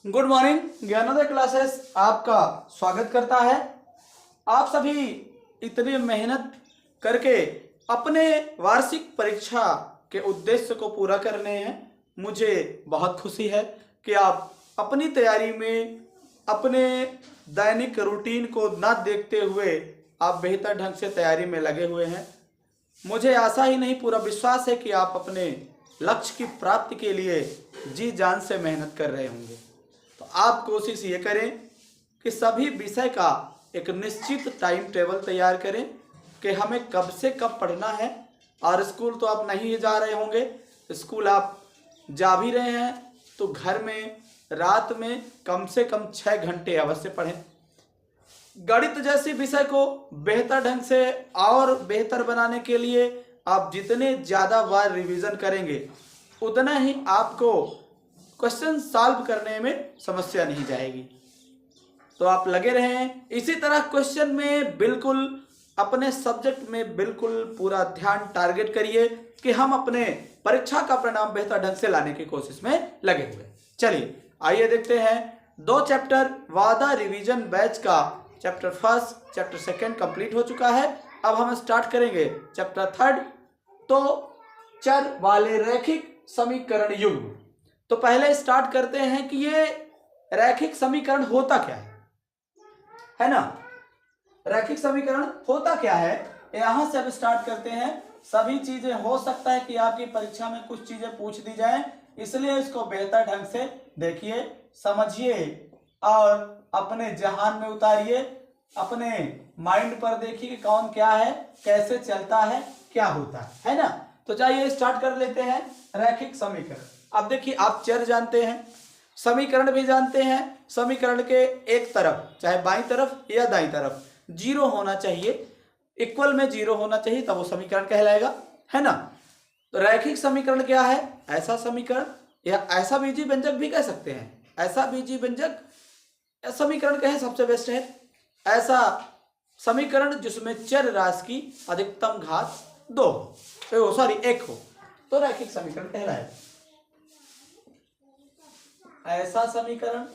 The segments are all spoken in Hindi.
Good morning. ज्ञानोदय क्लासेस आपका स्वागत करता है। आप सभी इतनी मेहनत करके अपने वार्षिक परीक्षा के उद्देश्य को पूरा करने हैं। मुझे बहुत खुशी है कि आप अपनी तैयारी में अपने दैनिक रूटीन को न देखते हुए आप बेहतर ढंग से तैयारी में लगे हुए हैं। मुझे आशा ही नहीं पूरा विश्वास है कि आप अपने लक्ष्य की प्राप्ति के लिए जी जान से मेहनत कर रहे होंगे। तो आप कोशिश ये करें कि सभी विषय का एक निश्चित टाइम टेबल तैयार करें कि हमें कब से कब पढ़ना है। और स्कूल तो आप नहीं जा रहे होंगे, स्कूल आप जा भी रहे हैं तो घर में रात में कम से कम 6 घंटे अवश्य पढ़ें। गणित जैसे विषय को बेहतर ढंग से और बेहतर बनाने के लिए आप जितने ज़्यादा बार रिवीजन करेंगे उतना ही आपको क्वेश्चन सॉल्व करने में समस्या नहीं जाएगी। तो आप लगे रहें इसी तरह क्वेश्चन में, बिल्कुल अपने सब्जेक्ट में बिल्कुल पूरा ध्यान टारगेट करिए कि हम अपने परीक्षा का परिणाम बेहतर ढंग से लाने की कोशिश में लगे हुए। चलिए आइए देखते हैं 2 चैप्टर वादा रिवीजन बैच का chapter first chapter second complete हो चुका है। अब हम स्टार्ट करेंगे चैप्टर थर्ड, तो चर वाले रैखिक समीकरण युग्म। तो पहले स्टार्ट करते हैं कि ये रैखिक समीकरण होता क्या है ना। रैखिक समीकरण होता क्या है, यहां से अब स्टार्ट करते हैं। सभी चीजें हो सकता है कि आपकी परीक्षा में कुछ चीजें पूछ दी जाए, इसलिए इसको बेहतर ढंग से देखिए, समझिए और अपने जहान में उतारिए, अपने माइंड पर देखिए कि कौन क्या है, कैसे चलता है, क्या होता है ना। तो चलिए स्टार्ट कर लेते हैं रैखिक समीकरण। अब देखिए, आप चर जानते हैं, समीकरण भी जानते हैं। समीकरण के एक तरफ, चाहे बाईं तरफ या दाईं तरफ, जीरो होना चाहिए, इक्वल में जीरो होना चाहिए, तब वो समीकरण कहलाएगा, है ना। तो रैखिक समीकरण क्या है? ऐसा समीकरण या ऐसा बीजीय व्यंजक भी कह सकते हैं। ऐसा बीजीय व्यंजक समीकरण कहें सबसे बेस्ट है। ऐसा समीकरण जिसमें चर राशि की अधिकतम घात 2 हो, सॉरी 1 हो, तो रैखिक समीकरण कहलाएगा। ऐसा समीकरण,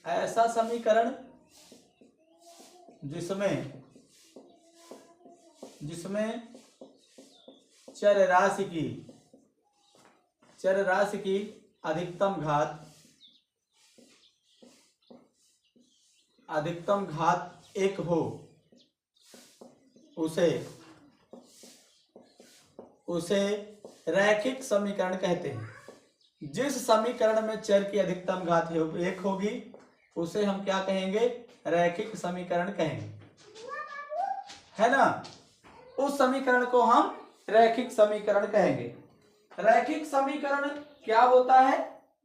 ऐसा समीकरण जिसमें चर राशि की अधिकतम घात 1 हो, उसे रैखिक समीकरण कहते हैं। जिस समीकरण में चर की अधिकतम घात 1 होगी उसे हम क्या कहेंगे? रैखिक समीकरण कहेंगे, है ना। उस समीकरण को हम रैखिक समीकरण कहेंगे। रैखिक समीकरण क्या होता है,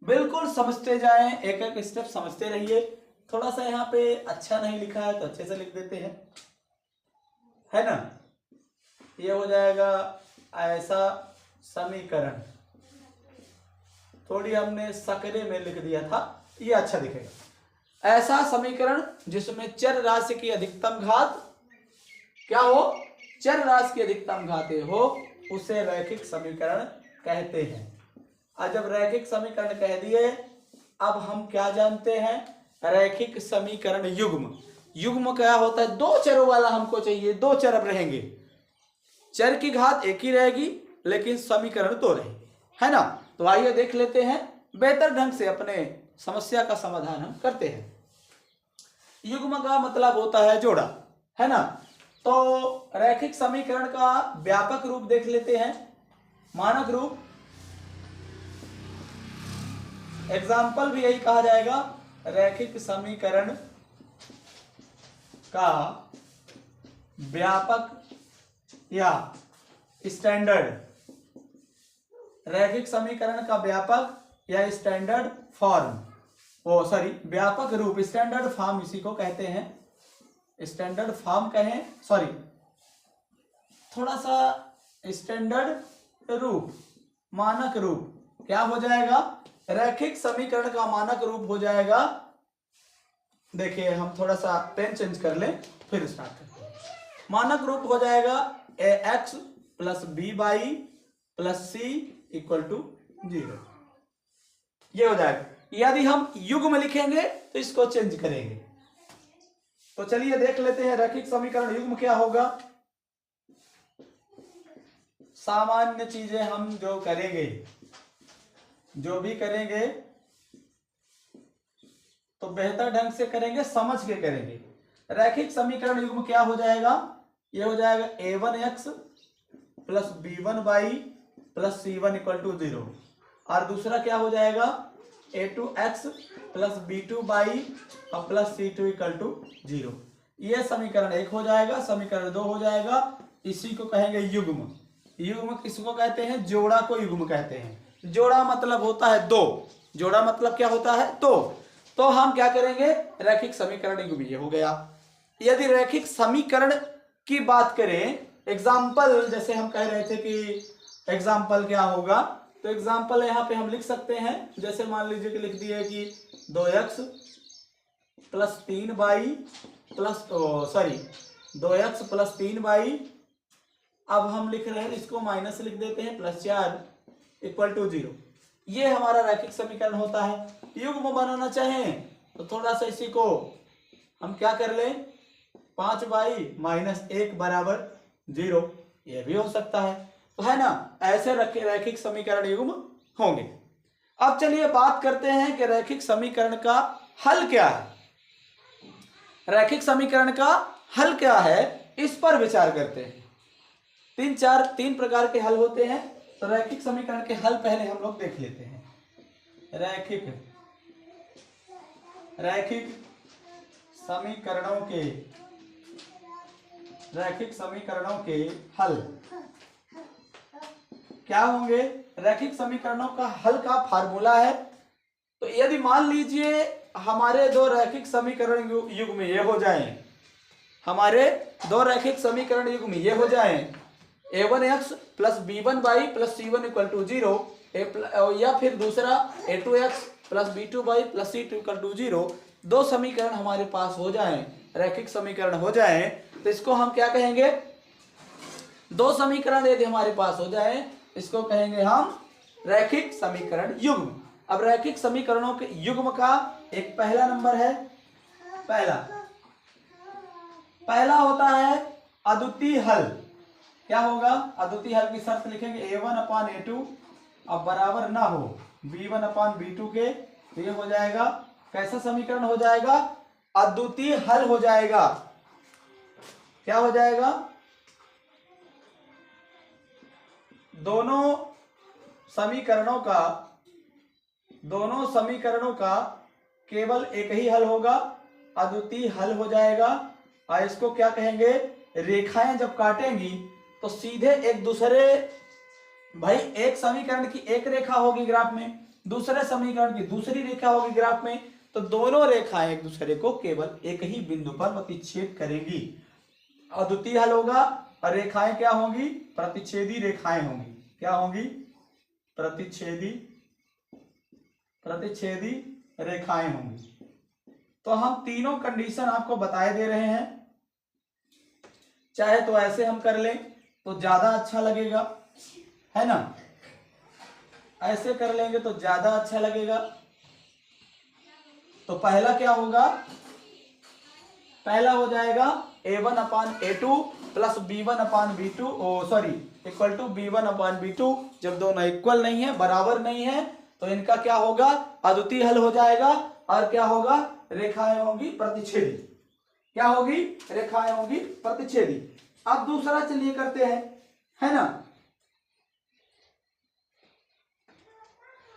बिल्कुल समझते जाएं, एक एक स्टेप समझते रहिए। थोड़ा सा यहाँ पे अच्छा नहीं लिखा है तो अच्छे से लिख देते हैं, है ना। ये हो जाएगा ऐसा समीकरण, थोड़ी हमने सकरे में लिख दिया था, ये अच्छा दिखेगा। ऐसा समीकरण जिसमें चर राशि की अधिकतम घात क्या हो, चर राशि की अधिकतम घात हो, उसे रैखिक समीकरण कहते हैं। और जब रैखिक समीकरण कह दिए, अब हम क्या जानते हैं? रैखिक समीकरण युग्म। युग्म क्या होता है? 2 चरों वाला हमको चाहिए, 2 चर अब रहेंगे, चर की घात 1 ही रहेगी लेकिन समीकरण 2 रहेंगे, है ना। तो आइए देख लेते हैं, बेहतर ढंग से अपने समस्या का समाधान हम करते हैं। युग्म का मतलब होता है जोड़ा, है ना। तो रैखिक समीकरण का व्यापक रूप देख लेते हैं, मानक रूप, एग्जाम्पल भी यही कहा जाएगा। रैखिक समीकरण का व्यापक या स्टैंडर्ड, रैखिक समीकरण का व्यापक या स्टैंडर्ड फॉर्म, व्यापक रूप, स्टैंडर्ड फॉर्म इसी को कहते हैं। स्टैंडर्ड फॉर्म कहें, सॉरी थोड़ा सा स्टैंडर्ड रूप, मानक रूप क्या हो जाएगा? रैखिक समीकरण का मानक रूप हो जाएगा। देखिए हम थोड़ा सा पेन चेंज कर लें फिर स्टार्ट करते हैं। मानक रूप हो जाएगा ax + by + c = 0। ये हो जाएगा। यदि हम युग्म लिखेंगे तो इसको चेंज करेंगे। तो चलिए देख लेते हैं रैखिक समीकरण युग्म क्या होगा। सामान्य चीजें हम जो करेंगे, जो भी करेंगे तो बेहतर ढंग से करेंगे, समझ के करेंगे। रैखिक समीकरण युग्म क्या हो जाएगा, ये हो जाएगा a1x plus b1y plus c1 equal to 0, और दूसरा क्या हो जाएगा a2x प्लस b2y और प्लस c2 इक्वल टू 0। ये समीकरण 1 हो जाएगा। समीकरण 2 हो जाएगा, इसी को कहेंगे युग्म। युग्म किसको कहते हैं, जोड़ा को युग्म कहते हैं। जोड़ा मतलब होता है दो, जोड़ा मतलब क्या होता है दो। तो हम क्या करेंगे, रैखिक समीकरण युग्म ये हो गया। यदि रैखिक समीकरण की बात करें, एग्जाम्पल जैसे हम कह रहे थे कि एग्जाम्पल क्या होगा, तो एग्जाम्पल यहाँ पे हम लिख सकते हैं। जैसे मान लीजिए कि लिख दिए कि 2x plus 3y plus 2x plus 3y, अब हम लिख रहे हैं इसको माइनस लिख देते हैं, प्लस 4 इक्वल टू 0। ये हमारा रैखिक समीकरण होता है। युग्म बनाना चाहें तो थोड़ा सा इसी को हम क्या कर लें, 5y माइनस 1 बराबर 0, ये भी हो सकता है। तो है ना, ऐसे रैखिक समीकरण युग्म होंगे। अब चलिए बात करते हैं कि रैखिक समीकरण का हल क्या है। रैखिक समीकरण का हल क्या है, इस पर विचार करते हैं। तीन प्रकार के हल होते हैं। तो रैखिक समीकरण के हल पहले हम लोग देख लेते हैं। रैखिक समीकरणों के हल क्या होंगे। रैखिक समीकरणों का हल का फार्मूला है। तो यदि मान लीजिए हमारे दो रैखिक समीकरण युग्म ये हो जाएं, हमारे दो रैखिक समीकरण युग्म ये हो जाएं, a1x plus b1y plus c1 equal to 0, या फिर दूसरा a2x plus b2y plus c2 equal to 0, दो समीकरण हमारे पास हो जाएं, रैखिक समीकरण हो जाएं, तो इसको हम क्या कहेंगे, दो समीकरण यदि हमारे पास हो जाएं, इसको कहेंगे हम रैखिक समीकरण युग्म। अब रैखिक समीकरणों के युग्म का एक पहला नंबर है, पहला होता है अद्वितीय हल। क्या होगा, अद्वितीय हल की शर्त लिखेंगे a1/a2 अब बराबर ना हो b1/b2 के, तो ये हो जाएगा कैसा समीकरण हो जाएगा, अद्वितीय हल हो जाएगा। क्या हो जाएगा, दोनों समीकरणों का केवल एक ही हल होगा, अद्वितीय हल हो जाएगा। और इसको क्या कहेंगे, रेखाएं जब काटेंगी तो सीधे एक दूसरे, भाई एक समीकरण की एक रेखा होगी ग्राफ में, दूसरे समीकरण की दूसरी रेखा होगी ग्राफ में, तो दोनों रेखाएं एक दूसरे को केवल एक ही बिंदु पर प्रतिच्छेद करेंगी, अद्वितीय हल होगा। और रेखाएं क्या होंगी, प्रतिच्छेदी रेखाएं होंगी। क्या होंगी, प्रतिच्छेदी रेखाएं होंगी। तो हम तीनों कंडीशन आपको बताए दे रहे हैं। चाहे तो ऐसे हम कर लें तो ज्यादा अच्छा लगेगा, है ना, ऐसे कर लेंगे तो ज्यादा अच्छा लगेगा। तो पहला क्या होगा, पहला हो जाएगा a1/a2 plus b1/b2 equal to b1/b2। जब दोनों इक्वल नहीं है, बराबर नहीं है, तो इनका क्या होगा, अद्वितीय हल हो जाएगा। और क्या होगा, रेखाएं होंगी प्रतिच्छेदी। क्या होगी, रेखाएं होंगी प्रतिच्छेदी। अब दूसरा चलिए करते हैं, है ना।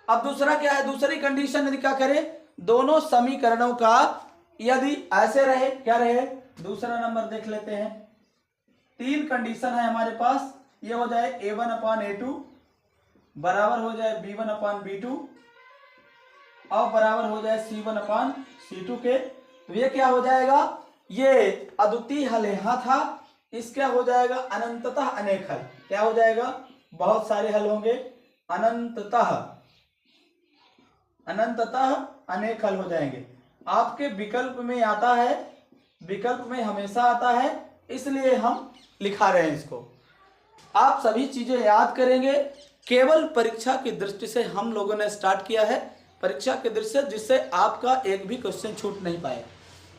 अब दूसरा क्या है, दूसरी कंडीशन यदि क्या करें, दोनों समीकरणों का यदि ऐसे रहे, क्या रहे, दूसरा नंबर देख लेते हैं। तीन कंडीशन है हमारे पास, ये हो जाए a1/a2 बराबर हो जाए b1/b2 और बराबर हो जाए c1/c2 के। तो ये क्या हो जाएगा, ये अद्वितीय हल यहाँ था, इसका हो जाएगा अनंततः अनेक हल। क्या हो जाएगा, बहुत सारे हल होंगे, अनंततः अनेक हल हो जाएंगे। आपके विकल्प में आता है, विकल्प में हमेशा आता है, इसलिए हम लिखा रहे हैं इसको। आप सभी चीजें याद करेंगे, केवल परीक्षा की दृष्टि से हम लोगों ने स्टार्ट किया है। परीक्षा के दृष्टि से, जिससे आपका एक भी क्वेश्चन छूट नहीं पाए।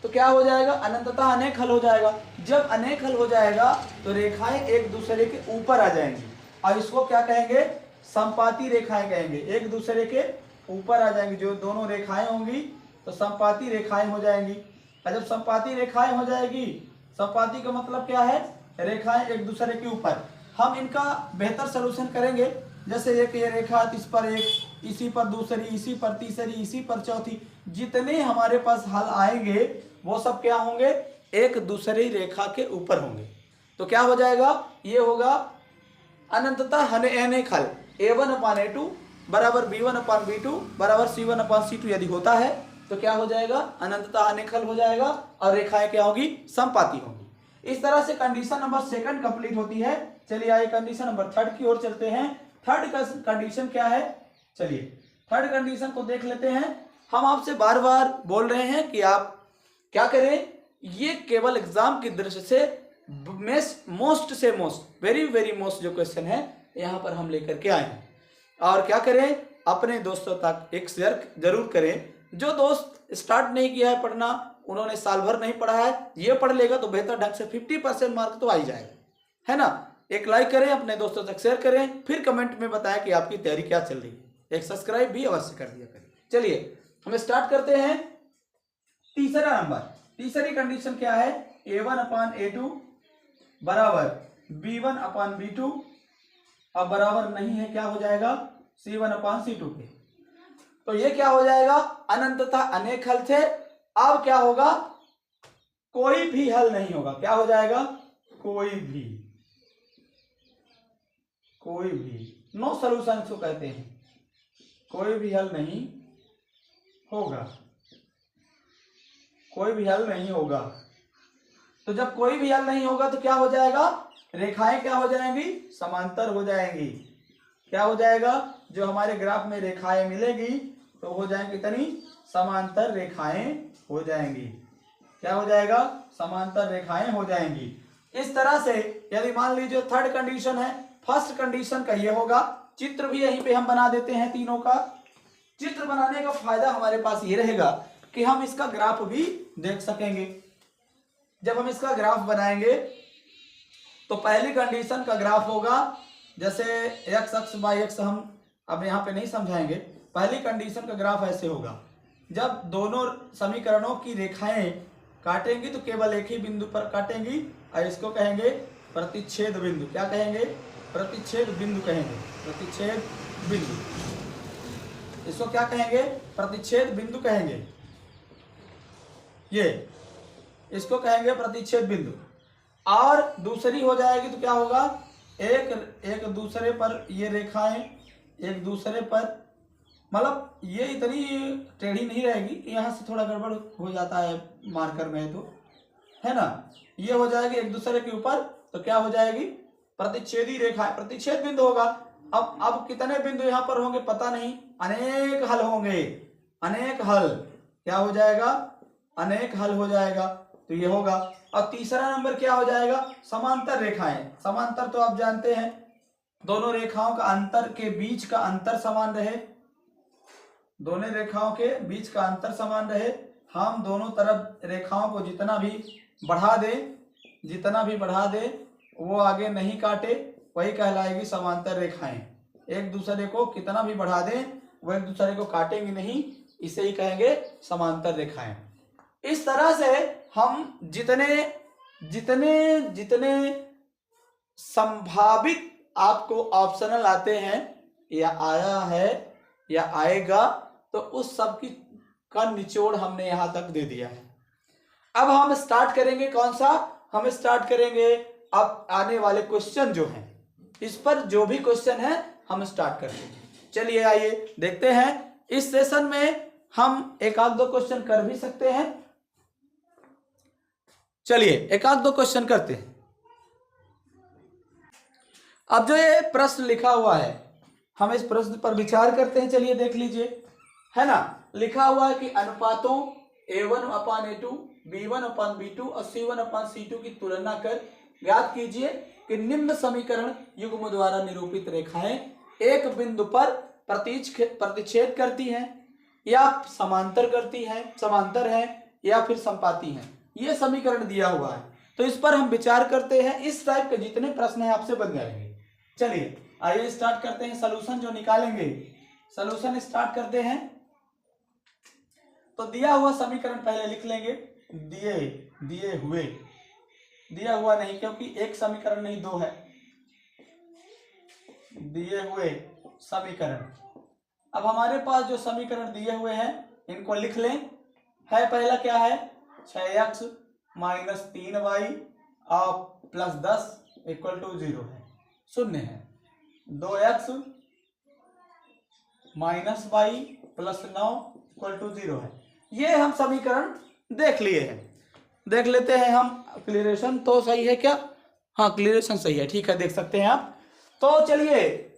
तो क्या हो जाएगा, अनंततः अनेक हल हो जाएगा। जब अनेक हल हो जाएगा तो रेखाएं एक दूसरे के ऊपर आ जाएंगी, और इसको क्या कहेंगे, समपाती रेखाएं कहेंगे। एक दूसरे के ऊपर आ जाएंगी, जो दोनों रेखाएं होंगी तो समपाती रेखाएं हो जाएंगी। और जब समपाती रेखाएं हो जाएगी, समपाती का मतलब क्या है, रेखाएं एक दूसरे के ऊपर। हम इनका बेहतर सलूशन करेंगे, जैसे एक ये रेखा, इस पर एक, इसी पर दूसरी, इसी पर तीसरी, इसी पर चौथी, जितने हमारे पास हल आएंगे वो सब क्या होंगे, एक दूसरी रेखा के ऊपर होंगे। तो क्या हो जाएगा, ये होगा अनंततः अनेक हल a1/a2 बराबर b1/b2 बराबर c1/c2 यदि होता है तो क्या हो जाएगा, अनंततः अनेक हल हो जाएगा और रेखाएं क्या होगी, समपाती होंगी। इस तरह से कंडीशन नंबर 2 कंप्लीट होती है। चलिए आइए कंडीशन नंबर 3 की ओर चलते हैं। थर्ड कंडीशन क्या है, चलिए थर्ड कंडीशन को देख लेते हैं। हम आपसे बार बार बोल रहे हैं कि आप क्या करें, ये केवल एग्जाम की दृष्टि से मोस्ट से मोस्ट वेरी वेरी मोस्ट जो क्वेश्चन है यहाँ पर हम लेकर के आए हैं। और क्या करें, अपने दोस्तों तक एक शेयर जरूर करें। जो दोस्त स्टार्ट नहीं किया है पढ़ना, उन्होंने साल भर नहीं पढ़ा है, ये पढ़ लेगा तो बेहतर ढंग से 50% मार्क तो आ ही जाएगा, है ना। एक लाइक करें, अपने दोस्तों तक शेयर करें, फिर कमेंट में बताएं कि आपकी तैयारी क्या चल रही है। एक सब्सक्राइब भी अवश्य कर दिया करें। चलिए हम स्टार्ट करते हैं। तीसरा नंबर, तीसरी कंडीशन क्या है, a1/a2 बराबर b1/b2 अब बराबर नहीं है, क्या हो जाएगा, c1/c2 के। तो ये क्या हो जाएगा, अनंततः अनेक हल थे, अब क्या होगा, कोई भी हल नहीं होगा। क्या हो जाएगा, कोई भी नो सॉल्यूशन इसको कहते हैं, कोई भी हल नहीं होगा, कोई भी हल नहीं होगा। तो जब कोई भी हल नहीं होगा तो क्या हो जाएगा, रेखाएं क्या हो जाएंगी, समांतर हो जाएंगी। क्या हो जाएगा, जो हमारे ग्राफ में रेखाएं मिलेगी तो हो जाएंगी कितनी, समांतर रेखाएं हो जाएंगी। क्या हो जाएगा, समांतर रेखाएं हो जाएंगी। इस तरह से यदि मान लीजिए थर्ड कंडीशन है, फर्स्ट कंडीशन का ये होगा। चित्र भी यहीं पे हम बना देते हैं तीनों का। चित्र बनाने का फायदा हमारे पास ये रहेगा कि हम इसका ग्राफ भी देख सकेंगे। जब हम इसका ग्राफ बनाएंगे तो पहली कंडीशन का ग्राफ होगा, जैसे x अक्ष बाई x हम अब यहाँ पे नहीं समझाएंगे। पहली कंडीशन का ग्राफ ऐसे होगा, जब दोनों समीकरणों की रेखाएं काटेंगी तो केवल एक ही बिंदु पर काटेंगी, और इसको कहेंगे प्रतिच्छेद बिंदु। क्या कहेंगे, प्रतिच्छेद बिंदु कहेंगे, प्रतिच्छेद बिंदु। इसको क्या कहेंगे, प्रतिच्छेद बिंदु कहेंगे। ये इसको कहेंगे प्रतिच्छेद बिंदु। और दूसरी हो जाएगी तो क्या होगा, एक दूसरे पर ये रेखाएं एक दूसरे पर, मतलब ये इतनी टेढ़ी नहीं रहेगी, यहाँ से थोड़ा गड़बड़ हो जाता है मार्कर में तो, है ना। ये हो जाएगी एक दूसरे के ऊपर, तो क्या हो जाएगी, प्रतिच्छेदी रेखा, प्रतिच्छेद बिंदु होगा। अब कितने बिंदु यहाँ पर होंगे पता नहीं, अनेक हल होंगे, अनेक हल। क्या हो जाएगा, अनेक हल हो जाएगा, तो ये होगा। और तीसरा नंबर क्या हो जाएगा, समांतर रेखाएं। समांतर तो आप जानते हैं, दोनों रेखाओं का अंतर के बीच का अंतर समान रहे, दोनों रेखाओं के बीच का अंतर समान रहे। हम दोनों तरफ रेखाओं को जितना भी बढ़ा दे वो आगे नहीं काटे, वही कहलाएगी समांतर रेखाएं। एक दूसरे को कितना भी बढ़ा दें वो एक दूसरे को काटेंगे नहीं, इसे ही कहेंगे समांतर रेखाएं। इस तरह से हम जितने संभावित आपको ऑप्शनल आते हैं या आया है या आएगा, तो उस सब की का निचोड़ हमने यहां तक दे दिया है। अब हम स्टार्ट करेंगे, कौन सा, हम स्टार्ट करेंगे अब आने वाले क्वेश्चन जो हैं, इस पर जो भी क्वेश्चन है हम स्टार्ट करते हैं। चलिए आइए देखते हैं। इस सेशन में हम एक आध दो क्वेश्चन कर भी सकते हैं। चलिए एक आध दो क्वेश्चन करते हैं। अब जो ये प्रश्न लिखा हुआ है, हम इस प्रश्न पर विचार करते हैं। चलिए देख लीजिए, है ना। लिखा हुआ है कि अनुपातों a1/a2, b1/b2 और c1/c2 की तुलना कर ज्ञात कीजिए कि निम्न समीकरण युग्म द्वारा निरूपित रेखाएं एक बिंदु पर प्रतिच्छेद करती हैं। या समांतर करती है, समांतर है या फिर समपाती है, ये समीकरण दिया हुआ है। तो इस पर हम विचार करते हैं। इस टाइप के जितने प्रश्न हैं आपसे बन जाएंगे। चलिए आइए स्टार्ट करते हैं। सलूशन जो निकालेंगे, सलूशन स्टार्ट करते हैं। तो दिया हुआ समीकरण पहले लिख लेंगे। दिया हुआ नहीं, क्योंकि एक समीकरण नहीं दो है, दिए हुए समीकरण। अब हमारे पास जो समीकरण दिए हुए हैं इनको लिख लें। है पहला क्या है, 6x minus 3y plus 10 equal to 0 है, शून्य है। 2x minus y plus 9 equal to 0 है। ये हम समीकरण देख लिए हैं। देख लेते हैं हम। क्लियरेशन तो सही है क्या? हाँ, क्लियरेशन सही है, ठीक है, देख सकते हैं आप। तो चलिए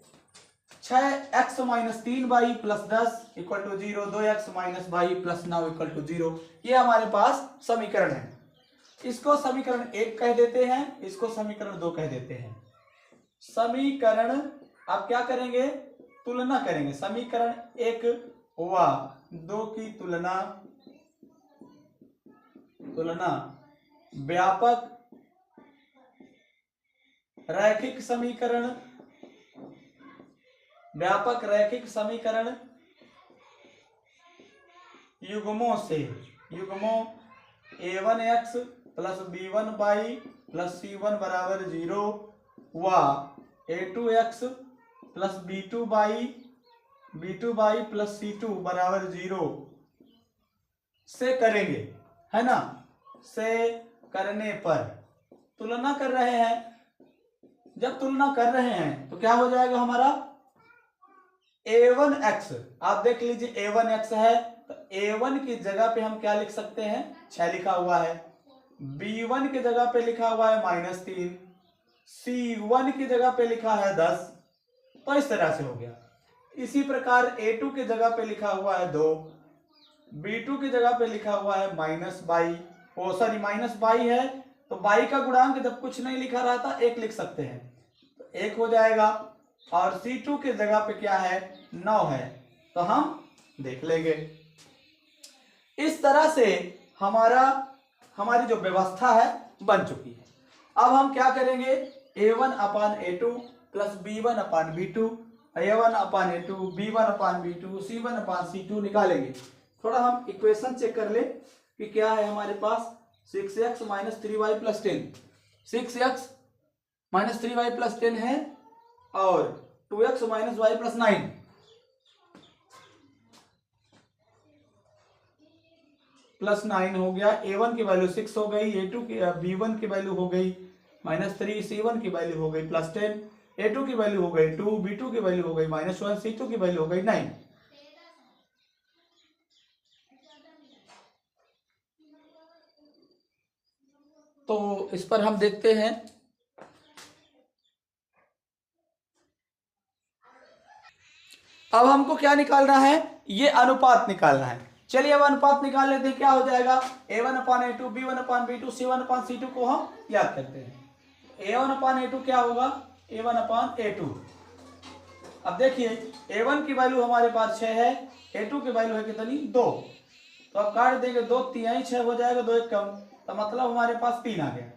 6x minus 3y plus 10 equal to 0, 2x minus y plus 9 equal to 0, ये हमारे पास समीकरण है। इसको समीकरण 1 कह देते हैं, इसको समीकरण 2 कह देते हैं। समीकरण आप क्या करेंगे, तुलना करेंगे। समीकरण 1 व 2 की तुलना व्यापक रैखिक समीकरण, व्यापक रैखिक समीकरण युग्मों से, युग्मों a1x plus b1y plus c1 बराबर 0 व a2x plus b2y plus c2 बराबर 0 से करेंगे, है ना। से करने पर तुलना कर रहे हैं। जब तुलना कर रहे हैं तो क्या हो जाएगा हमारा, a1x, आप देख लीजिए a1x है, तो a1 की जगह पे हम क्या लिख सकते हैं, 6 लिखा हुआ है। b1 की जगह पे लिखा हुआ है -3, c1 की जगह पे लिखा है 10, तो इस तरह से हो गया। इसी प्रकार a2 की जगह पे लिखा हुआ है 2, b2 की जगह पे लिखा हुआ है -22 है, तो बाई का गुणांक जब कुछ नहीं लिखा रहता 1 लिख सकते हैं, तो 1 हो जाएगा। और c2 की जगह पे क्या है, 9 है, तो हम देख लेंगे। इस तरह से हमारी जो व्यवस्था है बन चुकी है। अब हम क्या करेंगे, a1/a2 plus b1/b2, a1/a2 b1/b2 c1/c2 निकालेंगे। थोड़ा हम इक्वेशन चेक कर ले कि क्या है हमारे पास। 6x minus 3y plus 10, 6x minus 3y plus 10 है, और 2x minus y plus 9, plus 9 हो गया। a1 की वैल्यू 6 हो गई, a2 की b1 की वैल्यू हो गई -3, c1 की वैल्यू हो गई प्लस 10, a2 की वैल्यू हो गई 2, b2 की वैल्यू हो गई -1, c2 की वैल्यू हो गई 9। तो इस पर हम देखते हैं। अब हमको क्या निकालना है, ये अनुपात निकालना है। चलिए अब अनुपात निकाल लेते हैं। क्या हो जाएगा, a1/a2 b1/b2 c1/c2 को हम याद करते हैं। a1/a2 क्या होगा, a1/a2। अब देखिए a1 की वैल्यू हमारे पास 6 है, a2 की वैल्यू है कितनी, 2, तो अब काट देंगे, 2 3 6 हो जाएगा, 2 1 कम, तो मतलब हमारे पास 3 आ गया।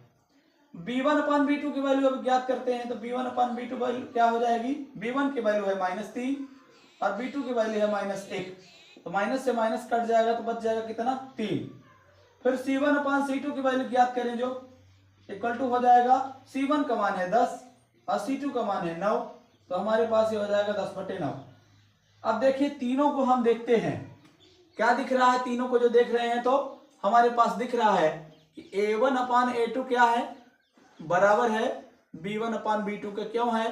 b1/b2 की वैल्यू अब ज्ञात करते हैं, तो b1/b2 वैल्यू क्या हो जाएगी, b1 की वैल्यू है -3 और b2 की वैल्यू है -1, तो माइनस से माइनस कट जाएगा, तो बच जाएगा कितना, 3। फिर c1/c2 की वैल्यू ज्ञात करें, जो इक्वल टू हो जाएगा, c1 का मान है 10 और c2 का मान है 9, तो हमारे पास ये हो जाएगा 10/9। अब देखिए तीनों को हम देखते हैं, क्या दिख रहा है, तीनों को जो देख रहे हैं, तो हमारे पास दिख रहा है कि a1/a2 क्या है, बराबर है b1/b2 के। क्यों है,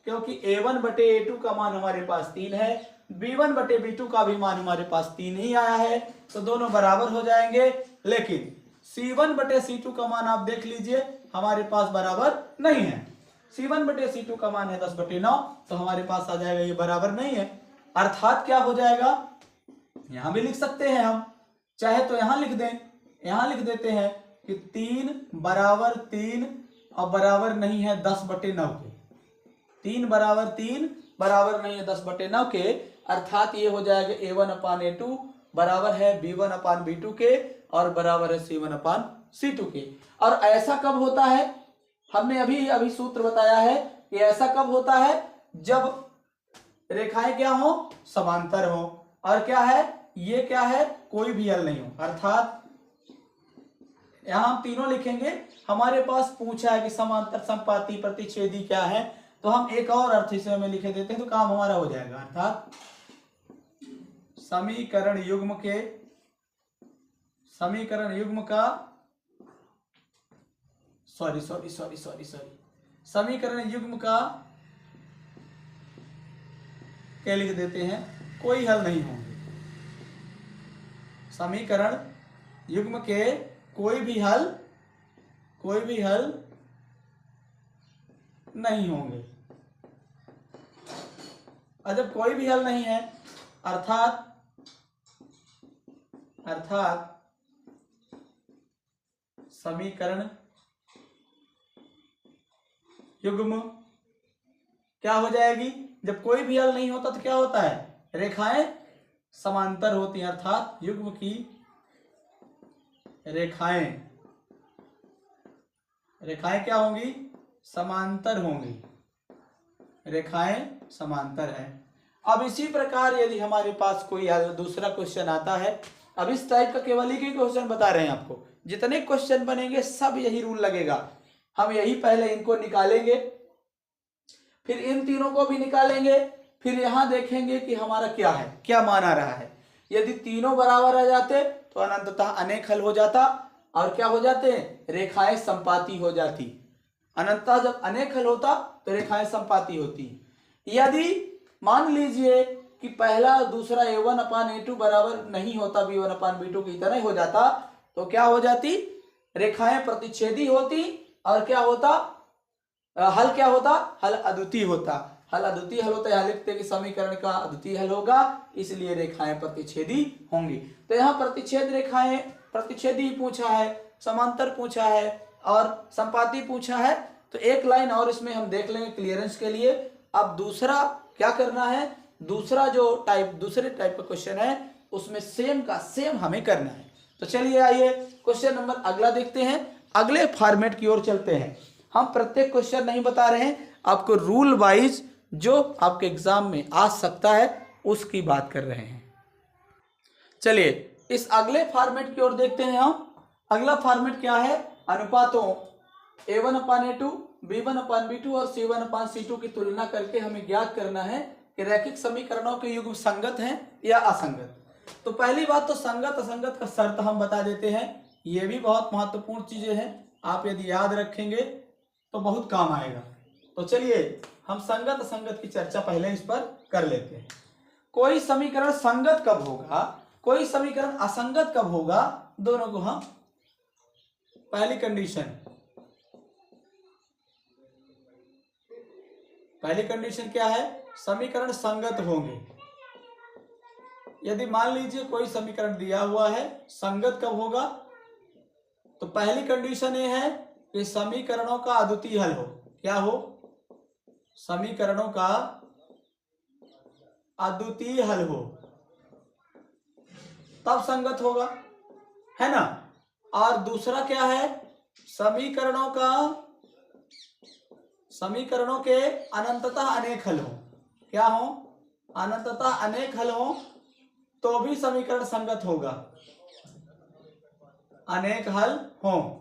क्योंकि a1/a2 का मान हमारे पास 3 है, b1/b2 का भी मान हमारे पास 3 ही आया है, तो दोनों बराबर हो जाएंगे। लेकिन c1/c2 का मान आप देख लीजिए, हमारे पास बराबर नहीं है। c1/c2 का मान है 10/9, तो हमारे पास आ जाएगा ये बराबर नहीं है। अर्थात क्या हो जाएगा, यहां भी लिख सकते हैं हम, चाहे तो यहां लिख दें, यहां लिख देते हैं कि 3 बराबर 3 और बराबर नहीं है 10/9 के। 3 बराबर 3 बराबर नहीं है 10/9 के, अर्थात ये हो जाएगा A1/A2 बराबर है B1/B2 के और बराबर है C1/C2 के। और ऐसा कब होता है, हमने अभी अभी सूत्र बताया है कि ऐसा कब होता है, जब रेखाएं क्या हो, समांतर हो, और क्या है, ये क्या है, कोई भी हल नहीं हो। अर्थात यहां हम तीनों लिखेंगे, हमारे पास पूछा है कि समांतर, संपाती, प्रतिच्छेदी क्या है, तो हम एक और अर्थ इसमें लिखे देते हैं तो काम हमारा हो जाएगा। अर्थात समीकरण युग्म का समीकरण युग्म का क्या लिख देते हैं, कोई हल नहीं होंगे। समीकरण युग्म के कोई भी हल नहीं होंगे। और जब कोई भी हल नहीं है, अर्थात समीकरण युग्म क्या हो जाएगी, जब कोई भी हल नहीं होता तो क्या होता है, रेखाएं समांतर होती हैं। अर्थात युग्म की रेखाएं क्या होंगी, समांतर होंगी, रेखाएं समांतर है। अब इसी प्रकार यदि हमारे पास कोई दूसरा क्वेश्चन आता है, अब इस टाइप का केवल एक ही क्वेश्चन बता रहे हैं आपको, जितने क्वेश्चन बनेंगे सब यही रूल लगेगा। हम यही पहले इनको निकालेंगे, फिर इन तीनों को भी निकालेंगे, फिर यहां देखेंगे कि हमारा क्या है, क्या मान आ रहा है। यदि तीनों बराबर आ जाते तो अनंततः अनेक हल हो जाता, और क्या हो जाते हैं, रेखाएं संपाती हो जाती। अनंततः जब अनेक हल होता तो रेखाएं संपाती होती। यदि मान लीजिए कि पहला दूसरा A1/A2 बराबर नहीं होता, B1/B2 की तरह हो जाता, तो क्या हो जाती, रेखाएं प्रतिच्छेदी होती, और क्या होता, हल क्या होता, हल अद्वितीय होता। हल अद्वितीय हल होता है, लिखते कि समीकरण का अद्वितीय हल होगा, इसलिए रेखाएं प्रतिच्छेदी होंगी। तो यहाँ प्रतिच्छेद रेखाएं, प्रतिच्छेदी पूछा है, समांतर पूछा है और संपाती पूछा है। तो एक लाइन और इसमें हम देख लेंगे क्लियरेंस के लिए। अब दूसरा क्या करना है, दूसरे टाइप का क्वेश्चन है, उसमें सेम का सेम हमें करना है। तो चलिए आइए क्वेश्चन नंबर अगला देखते हैं, अगले फॉर्मेट की ओर चलते हैं। हम प्रत्येक क्वेश्चन नहीं बता रहे हैं, आपको रूल वाइज जो आपके एग्जाम में आ सकता है उसकी बात कर रहे हैं। चलिए इस अगले फॉर्मेट की ओर देखते हैं हम। अगला फॉर्मेट क्या है, अनुपातों A1/A2, B1/B2 और C1/C2 की तुलना करके हमें ज्ञात करना है कि रैखिक समीकरणों के युग्म संगत हैं या असंगत। तो पहली बात तो संगत असंगत का शर्त हम बता देते हैं, ये भी बहुत महत्वपूर्ण चीजें हैं, आप यदि याद रखेंगे तो बहुत काम आएगा। तो चलिए हम संगत असंगत की चर्चा पहले इस पर कर लेते हैं। कोई समीकरण संगत कब होगा, कोई समीकरण असंगत कब होगा, दोनों को हम पहली कंडीशन क्या है, समीकरण संगत होंगे। यदि मान लीजिए कोई समीकरण दिया हुआ है, संगत कब होगा, तो पहली कंडीशन ये है कि समीकरणों का अद्वितीय हल हो। क्या हो, समीकरणों का अद्वितीय हल हो, तब संगत होगा, है ना। और दूसरा क्या है, समीकरणों के अनंततः अनेक हल हो। क्या हो, अनंततः अनेक हल हो तो भी समीकरण संगत होगा, अनेक हल हो।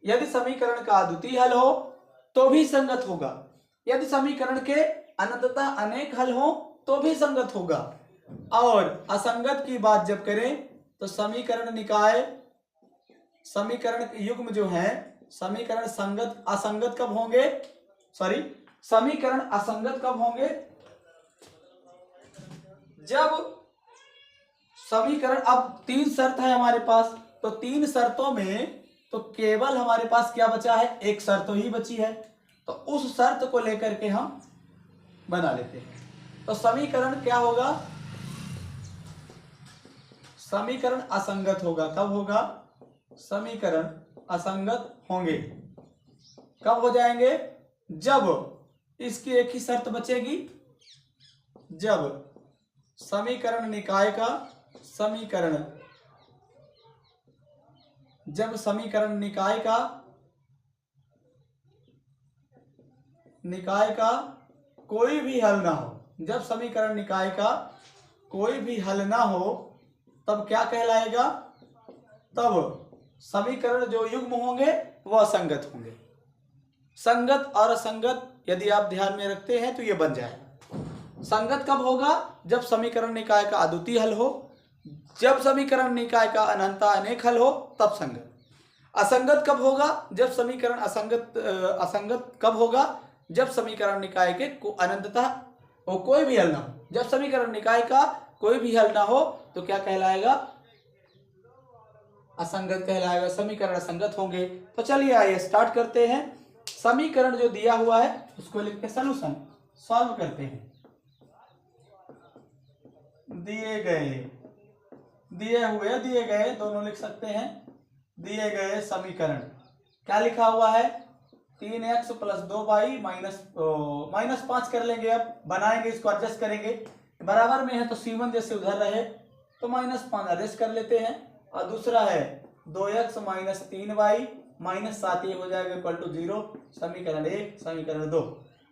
यदि समीकरण का अद्वितीय हल हो तो भी संगत होगा, यदि समीकरण के अनंततः अनेक हल हो तो भी संगत होगा। और असंगत की बात जब करें तो समीकरण निकाय, समीकरण युग्म जो है, समीकरण असंगत कब होंगे, समीकरण असंगत कब होंगे, जब समीकरण, अब 3 शर्त है हमारे पास, तो 3 शर्तों में तो केवल हमारे पास क्या बचा है, एक शर्त ही बची है, तो उस शर्त को लेकर के हम बना लेते हैं। तो समीकरण क्या होगा, समीकरण असंगत होगा। कब होगा, समीकरण असंगत होंगे, कब हो जाएंगे, जब इसकी एक ही शर्त बचेगी, जब समीकरण निकाय का समीकरण, जब समीकरण निकाय का कोई भी हल ना हो, जब समीकरण निकाय का कोई भी हल ना हो तब क्या कहलाएगा? तब समीकरण जो युग्म होंगे वह संगत होंगे। संगत और असंगत यदि आप ध्यान में रखते हैं तो ये बन जाएगा। संगत कब होगा? जब समीकरण निकाय का अद्वितीय हल हो, जब समीकरण निकाय का अनंता अनेक हल हो तब संगत। असंगत कब होगा? जब समीकरण असंगत कब होगा? जब समीकरण निकाय के अनंतता कोई भी हल ना हो। जब समीकरण निकाय का कोई भी हल ना हो तो क्या कहलाएगा? असंगत कहलाएगा। समीकरण असंगत होंगे। तो चलिए आइए स्टार्ट करते हैं। समीकरण जो दिया हुआ है उसको लिखते हैं सॉल्यूशन, सॉल्व करते हैं। दिए गए दोनों लिख सकते हैं। दिए गए समीकरण क्या लिखा हुआ है? 3x + 2y माइनस 5 कर लेंगे। अब बनाएंगे, इसको एडजस्ट करेंगे। बराबर में है तो C1 जैसे उधर रहे तो -5 एडजस्ट कर लेते हैं। और दूसरा है 2x - 3y -7 ये हो जाएगा =0। समीकरण 1, समीकरण 2।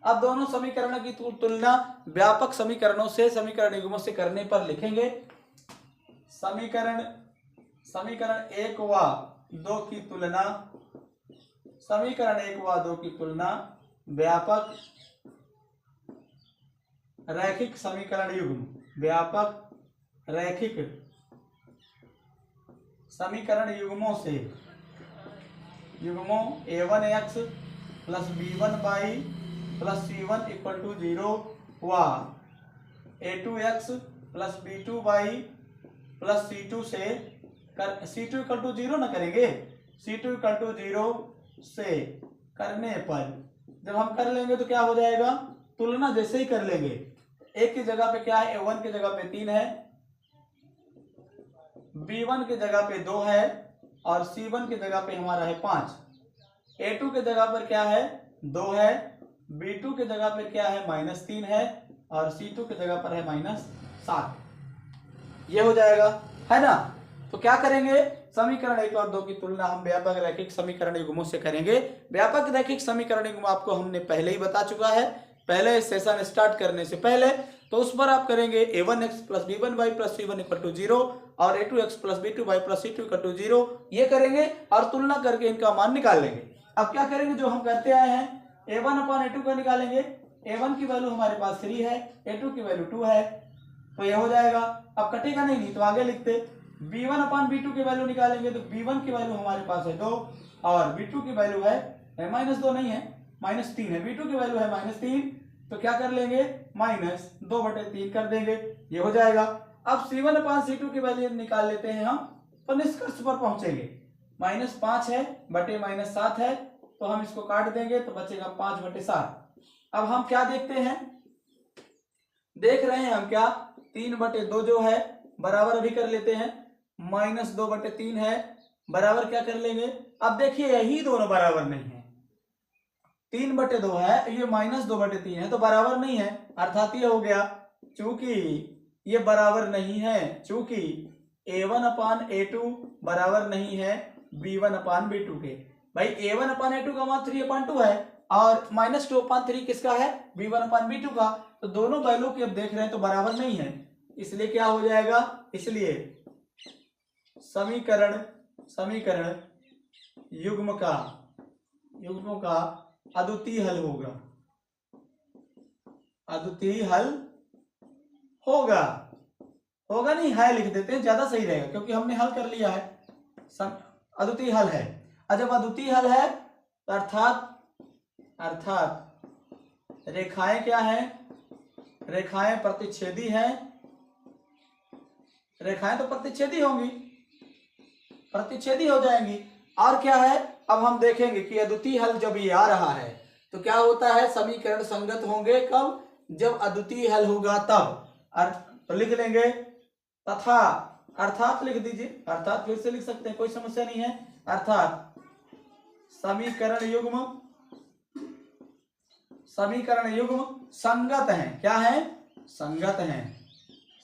अब दोनों समीकरणों की तुलना व्यापक समीकरणों से, समीकरण युग्मों से करने पर लिखेंगे समीकरण 1 व 2 की तुलना, समीकरण 1 व 2 की तुलना व्यापक रैखिक समीकरण युग्म, व्यापक रैखिक समीकरण युग्मों से, युग्मों a1x + b1y + c1 = 0 व a2x + b2y + c2 से c2 = 0 ना करेंगे। c2 = 0 से करने पर जब हम कर लेंगे तो क्या हो जाएगा? तुलना जैसे ही कर लेंगे, एक की जगह पे क्या है? a1 की जगह पे 3 है, b1 की जगह पे 2 है और c1 की जगह पे हमारा है 5। a2 की जगह पर क्या है? 2 है, b2 की जगह पे क्या है? -3 है और c2 की जगह पर है -7। ये हो जाएगा, है ना? तो क्या करेंगे? समीकरण 1 और 2 की तुलना हम व्यापक रैखिक समीकरण युग्मों से करेंगे। व्यापक रैखिक समीकरण युग्म आपको हमने पहले ही बता चुका है, पहले सेशन स्टार्ट करने से पहले। तो उस पर आप करेंगे a1x + b1y + c1 = 0 और a2x + b2y + c2 = 0। ये करेंगे और तुलना करके इनका मान निकाल लेंगे। अब क्या करेंगे? जो हम करते आए हैं, a1/a2 का निकालेंगे। a1 की वैल्यू हमारे पास 3 है, a2 की वैल्यू 2 है, तो ये हो जाएगा। अब कटेगा नहीं तो आगे लिखते b1/b2 की वैल्यू निकालेंगे तो b1 की वैल्यू हमारे पास है 2 और b2 की वैल्यू है -2 नहीं है, -3 है। b2 की वैल्यू है -3, तो क्या कर लेंगे? -2/3 कर देंगे, ये हो जाएगा। अब c1/c2 की वैल्यू निकाल लेते हैं हम, तो निष्कर्ष पर पहुंचेंगे। -5 है बटे -7 है, तो हम इसको काट देंगे तो बचेगा 5/7। अब हम क्या देखते हैं? देख रहे हैं हम क्या? 3/2 जो है बराबर अभी कर लेते हैं, -2/3 है बराबर क्या कर लेंगे? अब देखिए यही दोनों बराबर नहीं है। 3/2 है, ये -2/3 है, तो बराबर नहीं है। अर्थात ये हो गया, चूंकि ये बराबर नहीं है, चूंकि a1/a2 बराबर नहीं है b1/b2 के। भाई a1/a2 का मान 3/2 है और -2/3 किसका है? b1/b2 का। तो दोनों वैल्यू की अब देख रहे हैं तो बराबर नहीं है, इसलिए क्या हो जाएगा? इसलिए समीकरण युग्म का अद्वितीय हल होगा, अद्वितीय हल होगा नहीं है, लिख देते हैं, ज्यादा सही रहेगा क्योंकि हमने हल कर लिया है। अद्वितीय हल है। और जब अद्वितीय हल है तो अर्थात रेखाएं क्या है? रेखाएं प्रतिच्छेदी हैं। रेखाएं तो प्रतिच्छेदी होंगी, प्रतिच्छेदी हो जाएंगी। और क्या है? अब हम देखेंगे कि अद्वितीय हल जब ये आ रहा है तो क्या होता है? समीकरण संगत होंगे कब? जब अद्वितीय हल होगा तब। तो लिख लेंगे तथा, अर्थात लिख दीजिए, अर्थात फिर से लिख सकते हैं, कोई समस्या नहीं है। अर्थात समीकरण युग्म संगत हैं। क्या है? संगत हैं।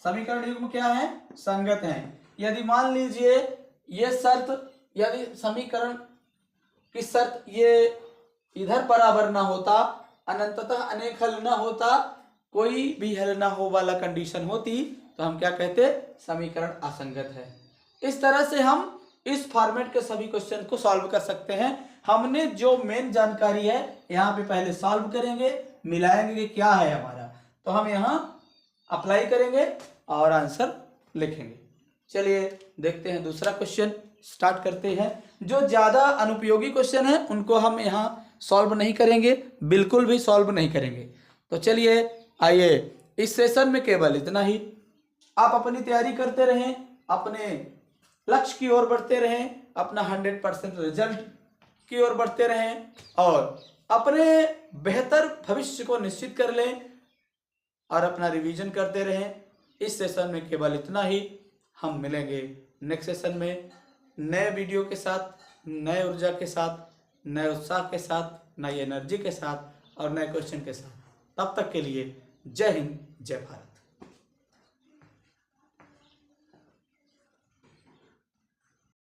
समीकरण युग्म क्या है? संगत है। यदि मान लीजिए ये शर्त, यदि समीकरण की शर्त ये इधर बराबर ना होता, अनंततः अनेक हल ना होता, कोई भी हल ना हो वाला कंडीशन होती, तो हम क्या कहते? समीकरण असंगत है। इस तरह से हम इस फॉर्मेट के सभी क्वेश्चन को सॉल्व कर सकते हैं। हमने जो मेन जानकारी है यहाँ पे पहले सॉल्व करेंगे, मिलाएंगे कि क्या है हमारा, तो हम यहाँ अप्लाई करेंगे और आंसर लिखेंगे। चलिए देखते हैं दूसरा क्वेश्चन, स्टार्ट करते हैं। जो ज्यादा अनुपयोगी क्वेश्चन है उनको हम यहाँ सॉल्व नहीं करेंगे, बिल्कुल भी सॉल्व नहीं करेंगे। तो चलिए आइए, इस सेशन में केवल इतना ही। आप अपनी तैयारी करते रहें, अपने लक्ष्य की ओर बढ़ते रहें, अपना 100% रिजल्ट की ओर बढ़ते रहें और अपने बेहतर भविष्य को निश्चित कर लें और अपना रिवीजन करते रहें। इस सेशन में केवल इतना ही। हम मिलेंगे नेक्स्ट सेशन में नए वीडियो के साथ, नए ऊर्जा के साथ, नए उत्साह के साथ, नई एनर्जी के साथ और नए क्वेश्चन के साथ। तब तक के लिए जय हिंद, जय भारत।